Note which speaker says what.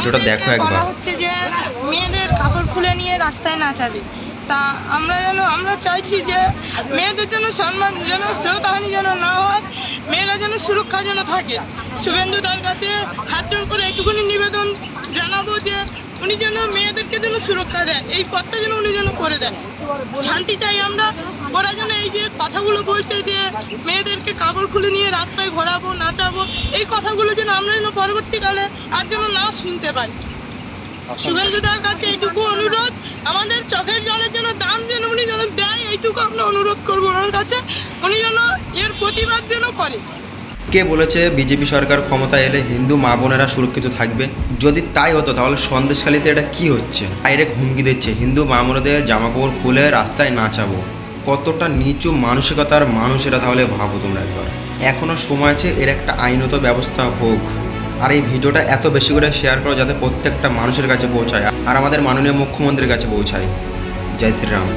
Speaker 1: ভিডিওটা দেখো একবার।
Speaker 2: হচ্ছে যে মেয়েদের কাপড় খুলে নিয়ে রাস্তায় নাচাবে, তা আমরা চাইছি যে মেয়েদের জন্য সম্মান যেন শ্রোতাহানি যেন না হয়, মেয়েরা যেন সুরক্ষা যেন থাকে। শুভেন্দু তার কাছে হাত জোড় করে একটুখানি নিবেদন জানাবো যে উনি যেন মেয়েদেরকে যেন সুরক্ষা দেয়, এই পথটা যেন উনি যেন করে দেয়। শান্তি চাই আমরা। ওরা যেন এই যে কথাগুলো বলছে যে মেয়েদেরকে কাপড় খুলে নিয়ে রাস্তায় ঘোরাবো নাচাবো, এই কথাগুলো যেন আমরা যেন পরবর্তীকালে আর যেন না শুনতে পাই। শুভেন্দুদার কাছে এইটুকু অনুরোধ, আমাদের চোখের জলের জন্য দাম যেন উনি যেন দেয়, এইটুকু আমরা অনুরোধ করবো ওনার কাছে, উনি যেন এর প্রতিবাদ যেন করে।
Speaker 1: কে বলেছে বিজেপি সরকার ক্ষমতায় এলে হিন্দু মা বোনেরা সুরক্ষিত থাকবে? যদি তাই হতো তাহলে সন্দেশখালীতে এটা কি হচ্ছে? ডাইরেক্ট হুমকি দিচ্ছে হিন্দু মা বোনেদের জামা কাপড় খুলে রাস্তায় নাচাবো। কতটা নিচু মানসিকতার মানুষেরা, তাহলে ভাবো তোমরা একবার। এখনও সময় আছে, এর একটা আইনত ব্যবস্থা হোক। আর এই ভিডিওটা এত বেশি করে শেয়ার করো যাতে প্রত্যেকটা মানুষের কাছে পৌঁছায় আর আমাদের মাননীয় মুখ্যমন্ত্রীর কাছে পৌঁছায়। জয় শ্রীরাম।